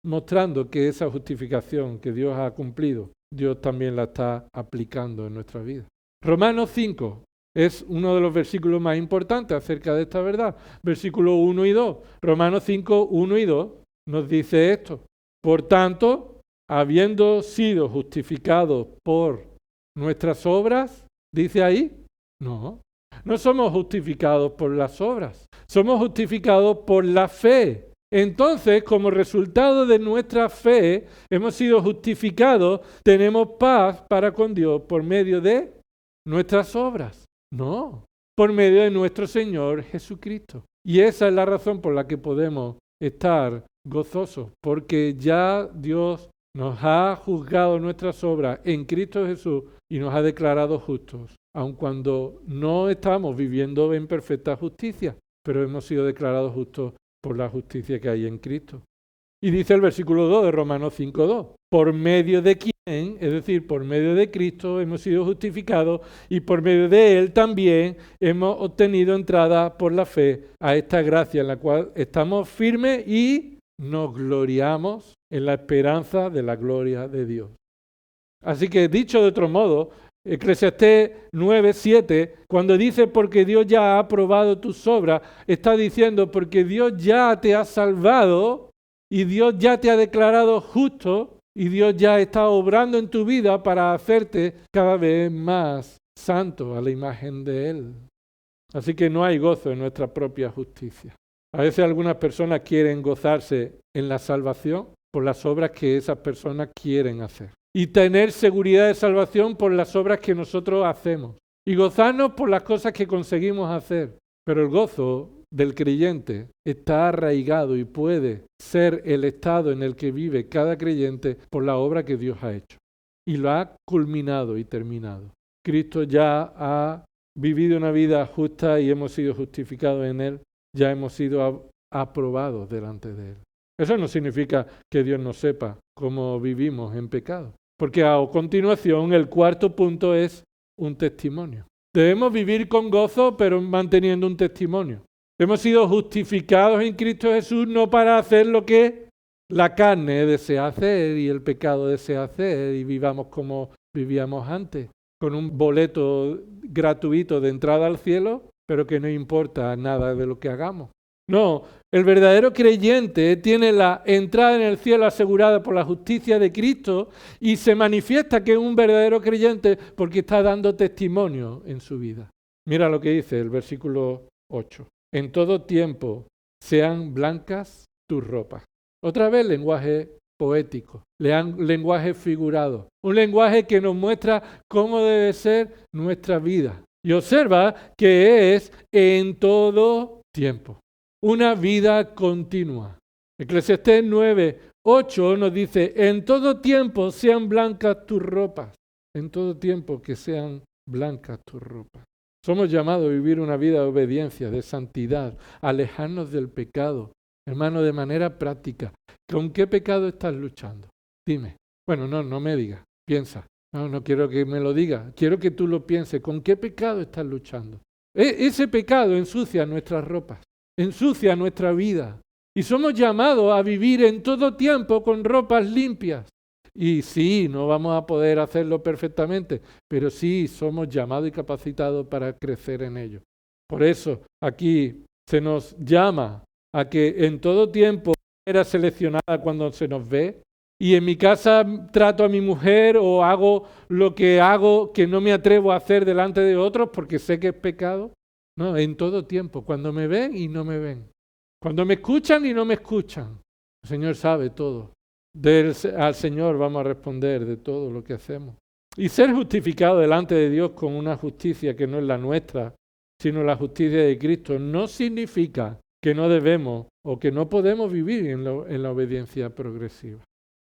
mostrando que esa justificación que Dios ha cumplido, Dios también la está aplicando en nuestra vida. Romanos 5 es uno de los versículos más importantes acerca de esta verdad. Versículos 1 y 2. Romanos 5, 1 y 2 nos dice esto. Por tanto, habiendo sido justificados por nuestras obras, dice ahí, no somos justificados por las obras, somos justificados por la fe. Entonces, como resultado de nuestra fe, hemos sido justificados, tenemos paz para con Dios por medio de nuestras obras. No, por medio de nuestro Señor Jesucristo. Y esa es la razón por la que podemos estar gozosos, porque ya Dios nos ha juzgado nuestras obras en Cristo Jesús y nos ha declarado justos, aun cuando no estamos viviendo en perfecta justicia, pero hemos sido declarados justos por la justicia que hay en Cristo. Y dice el versículo 2 de Romanos 5:2, por medio de quién, es decir, por medio de Cristo hemos sido justificados y por medio de Él también hemos obtenido entrada por la fe a esta gracia en la cual estamos firmes y nos gloriamos en la esperanza de la gloria de Dios. Así que dicho de otro modo, Eclesiastés 9:7, cuando dice porque Dios ya ha aprobado tus obras, está diciendo porque Dios ya te ha salvado y Dios ya te ha declarado justo y Dios ya está obrando en tu vida para hacerte cada vez más santo a la imagen de Él. Así que no hay gozo en nuestra propia justicia. A veces algunas personas quieren gozarse en la salvación por las obras que esas personas quieren hacer. Y tener seguridad de salvación por las obras que nosotros hacemos. Y gozarnos por las cosas que conseguimos hacer. Pero el gozo del creyente está arraigado y puede ser el estado en el que vive cada creyente por la obra que Dios ha hecho. Y lo ha culminado y terminado. Cristo ya ha vivido una vida justa y hemos sido justificados en Él. Ya hemos sido aprobados delante de Él. Eso no significa que Dios no sepa cómo vivimos en pecado. Porque a continuación el cuarto punto es un testimonio. Debemos vivir con gozo, pero manteniendo un testimonio. Hemos sido justificados en Cristo Jesús no para hacer lo que la carne desea hacer y el pecado desea hacer y vivamos como vivíamos antes, con un boleto gratuito de entrada al cielo, pero que no importa nada de lo que hagamos. No, el verdadero creyente tiene la entrada en el cielo asegurada por la justicia de Cristo y se manifiesta que es un verdadero creyente porque está dando testimonio en su vida. Mira lo que dice el versículo 8. En todo tiempo sean blancas tus ropas. Otra vez lenguaje poético, lenguaje figurado, un lenguaje que nos muestra cómo debe ser nuestra vida. Y observa que es en todo tiempo. Una vida continua. Eclesiastés 9:8 nos dice, en todo tiempo sean blancas tus ropas. En todo tiempo que sean blancas tus ropas. Somos llamados a vivir una vida de obediencia, de santidad, alejarnos del pecado. Hermano, de manera práctica. ¿Con qué pecado estás luchando? Dime. Bueno, no me digas. Piensa. No quiero que me lo digas. Quiero que tú lo pienses. ¿Con qué pecado estás luchando? Ese pecado ensucia nuestras ropas. Ensucia nuestra vida. Y somos llamados a vivir en todo tiempo con ropas limpias. Y sí, no vamos a poder hacerlo perfectamente, pero sí somos llamados y capacitados para crecer en ello. Por eso aquí se nos llama a que en todo tiempo era seleccionada cuando se nos ve, y en mi casa trato a mi mujer o hago lo que hago que no me atrevo a hacer delante de otros porque sé que es pecado. No, en todo tiempo, cuando me ven y no me ven, cuando me escuchan y no me escuchan. El Señor sabe todo. Al Señor vamos a responder de todo lo que hacemos. Y ser justificado delante de Dios con una justicia que no es la nuestra, sino la justicia de Cristo, no significa que no debemos o que no podemos vivir en la obediencia progresiva.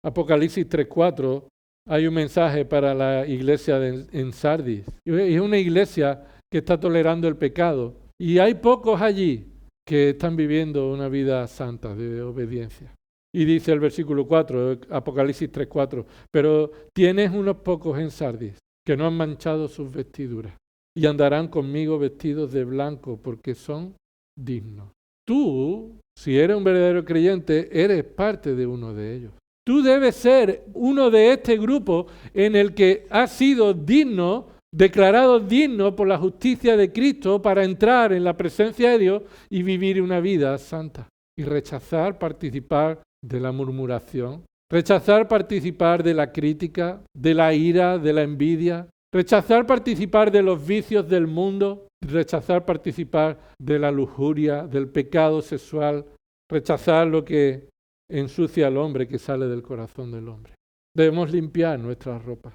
Apocalipsis 3:4 hay un mensaje para la iglesia en Sardis. Es una iglesia que está tolerando el pecado. Y hay pocos allí que están viviendo una vida santa de obediencia. Y dice el versículo 4, Apocalipsis 3:4, pero tienes unos pocos en Sardis que no han manchado sus vestiduras y andarán conmigo vestidos de blanco porque son dignos. Tú, si eres un verdadero creyente, eres parte de uno de ellos. Tú debes ser uno de este grupo en el que has sido digno, declarado digno por la justicia de Cristo para entrar en la presencia de Dios y vivir una vida santa. Y rechazar participar de la murmuración, rechazar participar de la crítica, de la ira, de la envidia, rechazar participar de los vicios del mundo, rechazar participar de la lujuria, del pecado sexual, rechazar lo que ensucia al hombre que sale del corazón del hombre. Debemos limpiar nuestras ropas.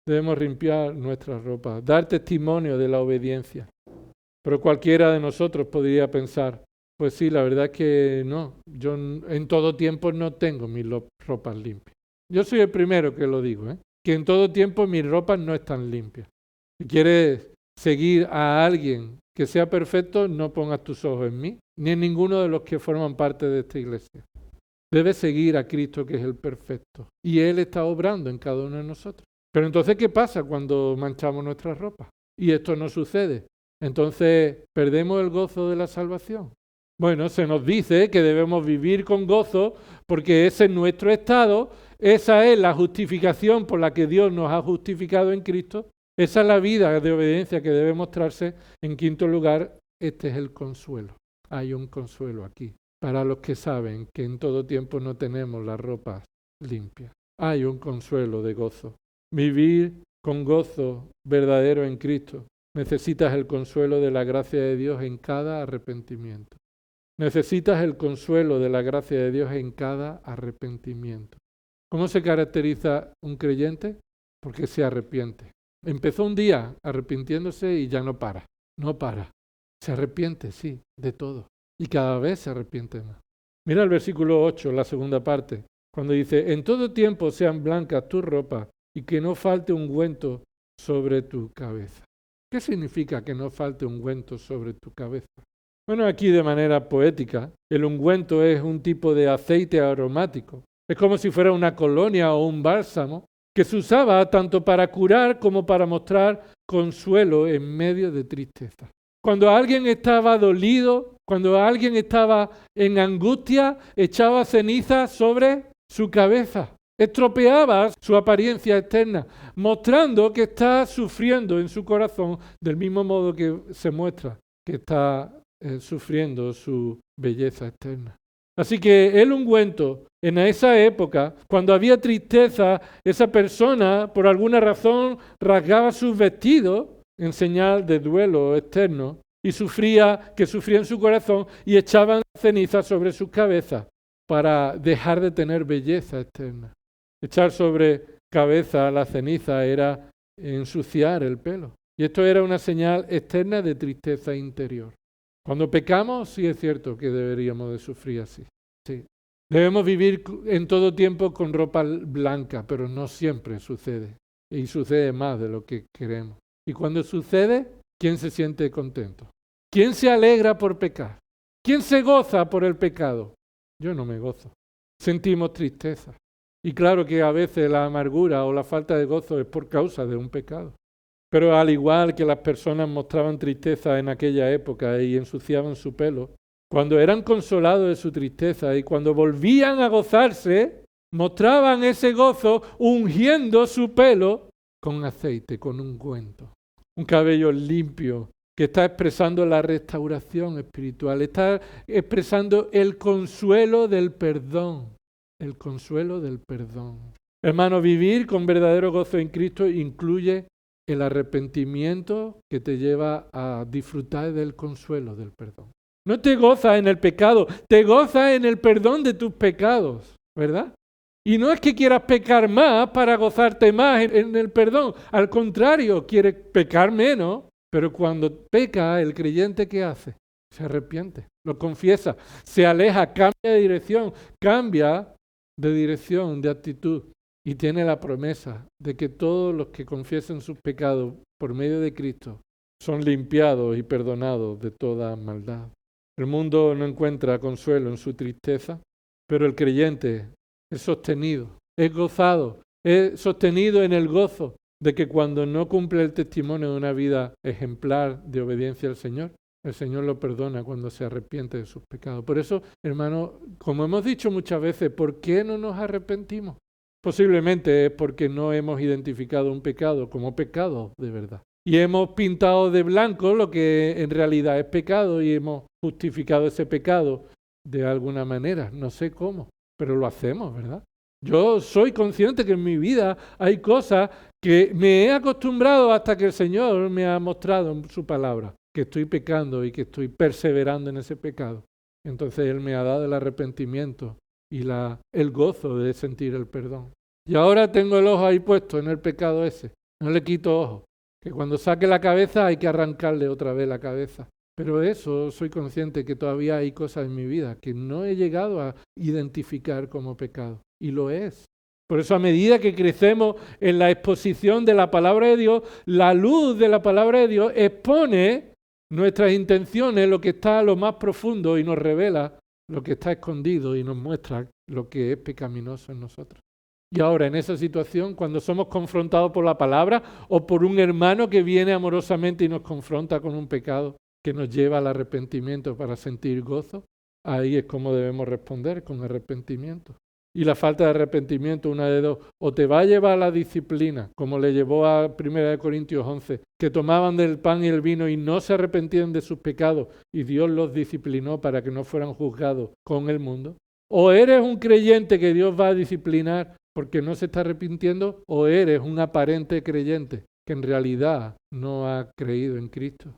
Debemos limpiar nuestras ropas, dar testimonio de la obediencia. Pero cualquiera de nosotros podría pensar, pues sí, la verdad es que no, yo en todo tiempo no tengo mis ropas limpias. Yo soy el primero que lo digo, que en todo tiempo mis ropas no están limpias. Si quieres seguir a alguien que sea perfecto, no pongas tus ojos en mí, ni en ninguno de los que forman parte de esta iglesia. Debes seguir a Cristo, que es el perfecto. Y Él está obrando en cada uno de nosotros. Pero entonces, ¿qué pasa cuando manchamos nuestras ropas? Y esto no sucede. Entonces, ¿perdemos el gozo de la salvación? Bueno, se nos dice que debemos vivir con gozo porque ese es nuestro estado. Esa es la justificación por la que Dios nos ha justificado en Cristo. Esa es la vida de obediencia que debe mostrarse. En quinto lugar, este es el consuelo. Hay un consuelo aquí. Para los que saben que en todo tiempo no tenemos las ropas limpias. Hay un consuelo de gozo. Vivir con gozo verdadero en Cristo. Necesitas el consuelo de la gracia de Dios en cada arrepentimiento. Necesitas el consuelo de la gracia de Dios en cada arrepentimiento. ¿Cómo se caracteriza un creyente? Porque se arrepiente. Empezó un día arrepintiéndose y ya no para. No para. Se arrepiente, sí, de todo. Y cada vez se arrepiente más. Mira el versículo 8, la segunda parte, cuando dice, en todo tiempo sean blancas tus ropas y que no falte ungüento sobre tu cabeza. ¿Qué significa que no falte ungüento sobre tu cabeza? Bueno, aquí de manera poética, el ungüento es un tipo de aceite aromático. Es como si fuera una colonia o un bálsamo que se usaba tanto para curar como para mostrar consuelo en medio de tristeza. Cuando alguien estaba dolido, cuando alguien estaba en angustia, echaba ceniza sobre su cabeza. Estropeaba su apariencia externa, mostrando que está sufriendo en su corazón del mismo modo que se muestra que está sufriendo su belleza externa. Así que el ungüento, en esa época, cuando había tristeza, esa persona, por alguna razón, rasgaba sus vestidos en señal de duelo externo y sufría en su corazón y echaban ceniza sobre sus cabezas para dejar de tener belleza externa. Echar sobre cabeza la ceniza era ensuciar el pelo. Y esto era una señal externa de tristeza interior. Cuando pecamos, sí es cierto que deberíamos de sufrir así. Sí. Debemos vivir en todo tiempo con ropa blanca, pero no siempre sucede. Y sucede más de lo que queremos. Y cuando sucede, ¿quién se siente contento? ¿Quién se alegra por pecar? ¿Quién se goza por el pecado? Yo no me gozo. Sentimos tristeza. Y claro que a veces la amargura o la falta de gozo es por causa de un pecado. Pero al igual que las personas mostraban tristeza en aquella época y ensuciaban su pelo, cuando eran consolados de su tristeza y cuando volvían a gozarse, mostraban ese gozo ungiendo su pelo con aceite, con ungüento. Un cabello limpio que está expresando la restauración espiritual, está expresando el consuelo del perdón, el consuelo del perdón. Hermano, vivir con verdadero gozo en Cristo incluye el arrepentimiento que te lleva a disfrutar del consuelo del perdón. No te gozas en el pecado, te gozas en el perdón de tus pecados, ¿verdad? Y no es que quieras pecar más para gozarte más en el perdón. Al contrario, quieres pecar menos, pero cuando peca, el creyente, ¿qué hace? Se arrepiente, lo confiesa, se aleja, cambia de dirección, de actitud. Y tiene la promesa de que todos los que confiesen sus pecados por medio de Cristo son limpiados y perdonados de toda maldad. El mundo no encuentra consuelo en su tristeza, pero el creyente es sostenido, es gozado, es sostenido en el gozo de que cuando no cumple el testimonio de una vida ejemplar de obediencia al Señor, el Señor lo perdona cuando se arrepiente de sus pecados. Por eso, hermano, como hemos dicho muchas veces, ¿por qué no nos arrepentimos? Posiblemente es porque no hemos identificado un pecado como pecado de verdad. Y hemos pintado de blanco lo que en realidad es pecado y hemos justificado ese pecado de alguna manera. No sé cómo, pero lo hacemos, ¿verdad? Yo soy consciente que en mi vida hay cosas que me he acostumbrado hasta que el Señor me ha mostrado en su palabra que estoy pecando y que estoy perseverando en ese pecado. Entonces Él me ha dado el arrepentimiento y el gozo de sentir el perdón. Y ahora tengo el ojo ahí puesto en el pecado ese. No le quito ojo. Que cuando saque la cabeza hay que arrancarle otra vez la cabeza. Pero eso, soy consciente que todavía hay cosas en mi vida que no he llegado a identificar como pecado. Y lo es. Por eso a medida que crecemos en la exposición de la palabra de Dios, la luz de la palabra de Dios expone nuestras intenciones, lo que está a lo más profundo y nos revela lo que está escondido y nos muestra lo que es pecaminoso en nosotros. Y ahora, en esa situación, cuando somos confrontados por la palabra o por un hermano que viene amorosamente y nos confronta con un pecado que nos lleva al arrepentimiento para sentir gozo, ahí es como debemos responder, con arrepentimiento. Y la falta de arrepentimiento, una de dos, o te va a llevar a la disciplina, como le llevó a 1 Corintios 11, que tomaban del pan y el vino y no se arrepentían de sus pecados y Dios los disciplinó para que no fueran juzgados con el mundo. O eres un creyente que Dios va a disciplinar porque no se está arrepintiendo, o eres un aparente creyente que en realidad no ha creído en Cristo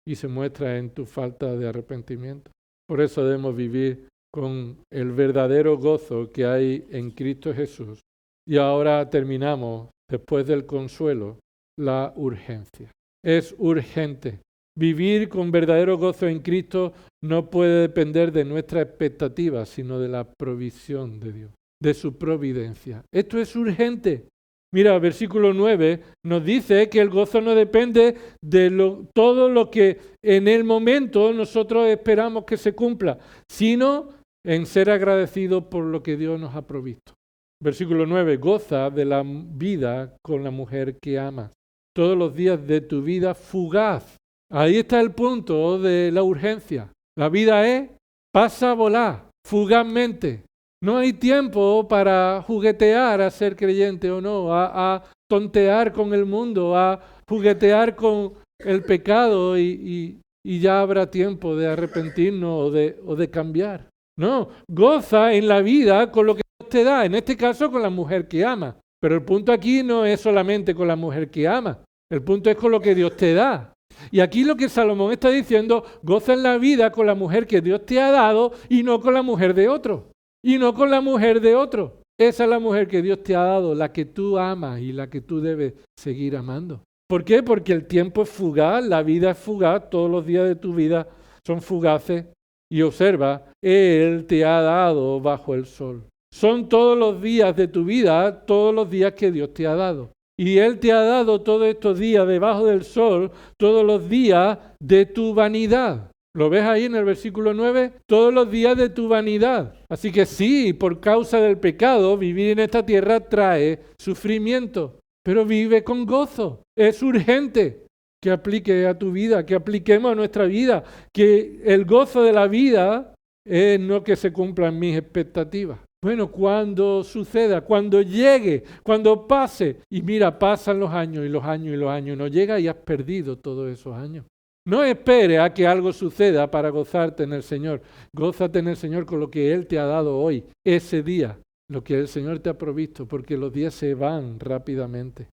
y se muestra en tu falta de arrepentimiento. Por eso debemos vivir con el verdadero gozo que hay en Cristo Jesús. Y ahora terminamos, después del consuelo, la urgencia. Es urgente. Vivir con verdadero gozo en Cristo no puede depender de nuestra expectativa, sino de la provisión de Dios, de su providencia. Esto es urgente. Mira, versículo 9 nos dice que el gozo no depende de todo lo que en el momento nosotros esperamos que se cumpla, sino en ser agradecidos por lo que Dios nos ha provisto. Versículo 9, goza de la vida con la mujer que amas. Todos los días de tu vida fugaz. Ahí está el punto de la urgencia. La vida pasa a volar, fugazmente. No hay tiempo para juguetear a ser creyente o no, a tontear con el mundo, a juguetear con el pecado y ya habrá tiempo de arrepentirnos o de cambiar. No, goza en la vida con lo que Dios te da, en este caso con la mujer que ama. Pero el punto aquí no es solamente con la mujer que ama, el punto es con lo que Dios te da. Y aquí lo que Salomón está diciendo, goza en la vida con la mujer que Dios te ha dado y no con la mujer de otro. Y no con la mujer de otro. Esa es la mujer que Dios te ha dado, la que tú amas y la que tú debes seguir amando. ¿Por qué? Porque el tiempo es fugaz, la vida es fugaz, todos los días de tu vida son fugaces. Y observa, Él te ha dado bajo el sol. Son todos los días de tu vida, todos los días que Dios te ha dado. Y Él te ha dado todos estos días debajo del sol, todos los días de tu vanidad. ¿Lo ves ahí en el versículo 9? Todos los días de tu vanidad. Así que sí, por causa del pecado, vivir en esta tierra trae sufrimiento. Pero vive con gozo. Es urgente que aplique a tu vida, que apliquemos a nuestra vida, que el gozo de la vida es no que se cumplan mis expectativas. Bueno, cuando suceda, cuando llegue, cuando pase, y mira, pasan los años y los años y los años, no llega y has perdido todos esos años. No esperes a que algo suceda para gozarte en el Señor. Gózate en el Señor con lo que Él te ha dado hoy, ese día, lo que el Señor te ha provisto, porque los días se van rápidamente.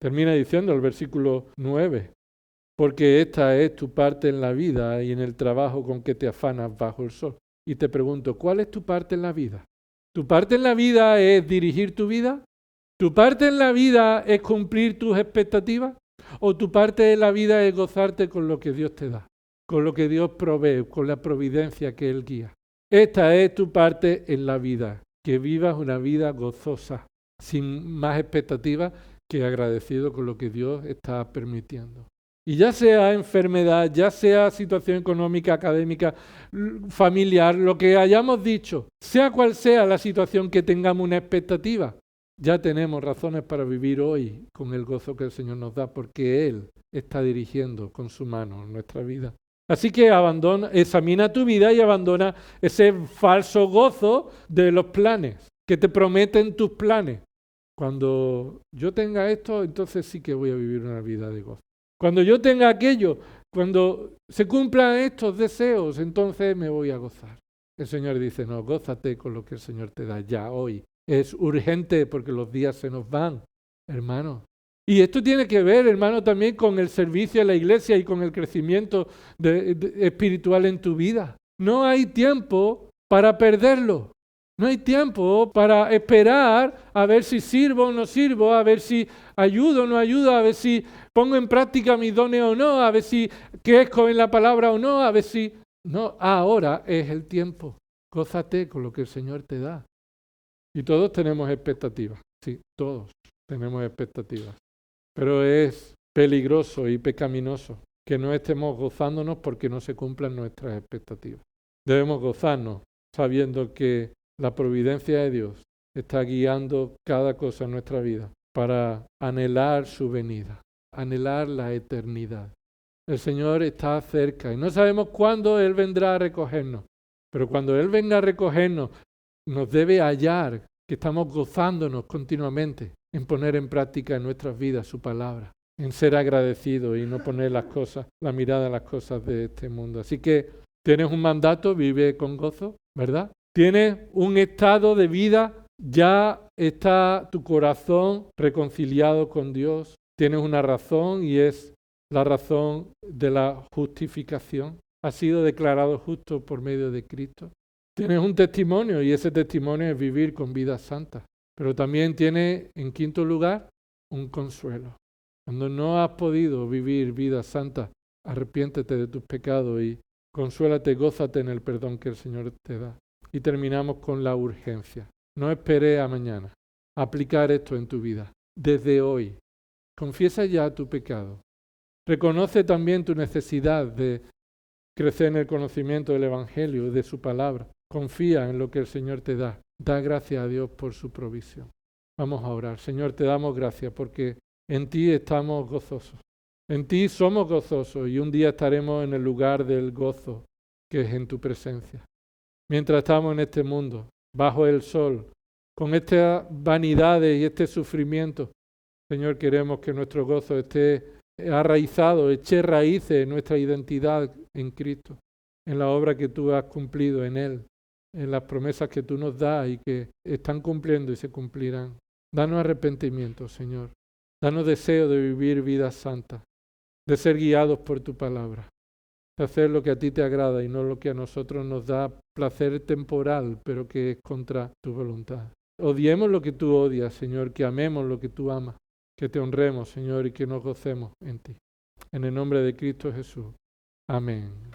Termina diciendo el versículo 9, porque esta es tu parte en la vida y en el trabajo con que te afanas bajo el sol. Y te pregunto, ¿cuál es tu parte en la vida? ¿Tu parte en la vida es dirigir tu vida? ¿Tu parte en la vida es cumplir tus expectativas? ¿O tu parte en la vida es gozarte con lo que Dios te da, con lo que Dios provee, con la providencia que Él guía? Esta es tu parte en la vida, que vivas una vida gozosa, sin más expectativas que agradecido con lo que Dios está permitiendo. Y ya sea enfermedad, ya sea situación económica, académica, familiar, lo que hayamos dicho, sea cual sea la situación que tengamos una expectativa, ya tenemos razones para vivir hoy con el gozo que el Señor nos da, porque Él está dirigiendo con su mano nuestra vida. Así que examina tu vida y abandona ese falso gozo de los planes, que te prometen tus planes. Cuando yo tenga esto, entonces sí que voy a vivir una vida de gozo. Cuando yo tenga aquello, cuando se cumplan estos deseos, entonces me voy a gozar. El Señor dice, no, gózate con lo que el Señor te da ya hoy. Es urgente porque los días se nos van, hermano. Y esto tiene que ver, hermano, también con el servicio a la iglesia y con el crecimiento espiritual en tu vida. No hay tiempo para perderlo. No hay tiempo para esperar a ver si sirvo o no sirvo, a ver si ayudo o no ayudo, a ver si pongo en práctica mis dones o no, a ver si crezco en la palabra o no, a ver si... No, ahora es el tiempo. Gózate con lo que el Señor te da. Y todos tenemos expectativas, sí, todos tenemos expectativas. Pero es peligroso y pecaminoso que no estemos gozándonos porque no se cumplan nuestras expectativas. Debemos gozarnos sabiendo que la providencia de Dios está guiando cada cosa en nuestra vida para anhelar su venida, anhelar la eternidad. El Señor está cerca y no sabemos cuándo Él vendrá a recogernos, pero cuando Él venga a recogernos, nos debe hallar que estamos gozándonos continuamente en poner en práctica en nuestras vidas su palabra, en ser agradecidos y no poner la mirada en las cosas de este mundo. Así que tienes un mandato, vive con gozo, ¿verdad? Tienes un estado de vida, ya está tu corazón reconciliado con Dios. Tienes una razón y es la razón de la justificación. Has sido declarado justo por medio de Cristo. Tienes un testimonio y ese testimonio es vivir con vida santa. Pero también tienes, en quinto lugar, un consuelo. Cuando no has podido vivir vida santa, arrepiéntete de tus pecados y consuélate, gózate en el perdón que el Señor te da. Y terminamos con la urgencia. No esperes a mañana. Aplicar esto en tu vida. Desde hoy. Confiesa ya tu pecado. Reconoce también tu necesidad de crecer en el conocimiento del Evangelio, de su palabra. Confía en lo que el Señor te da. Da gracias a Dios por su provisión. Vamos a orar. Señor, te damos gracias porque en ti estamos gozosos. En ti somos gozosos y un día estaremos en el lugar del gozo que es en tu presencia. Mientras estamos en este mundo, bajo el sol, con estas vanidades y este sufrimiento, Señor, queremos que nuestro gozo esté arraizado, eche raíces en nuestra identidad en Cristo, en la obra que tú has cumplido en Él, en las promesas que tú nos das y que están cumpliendo y se cumplirán. Danos arrepentimiento, Señor. Danos deseo de vivir vidas santas, de ser guiados por tu palabra, de hacer lo que a ti te agrada y no lo que a nosotros nos da placer temporal, pero que es contra tu voluntad. Odiemos lo que tú odias, Señor, que amemos lo que tú amas, que te honremos, Señor, y que nos gocemos en ti. En el nombre de Cristo Jesús. Amén.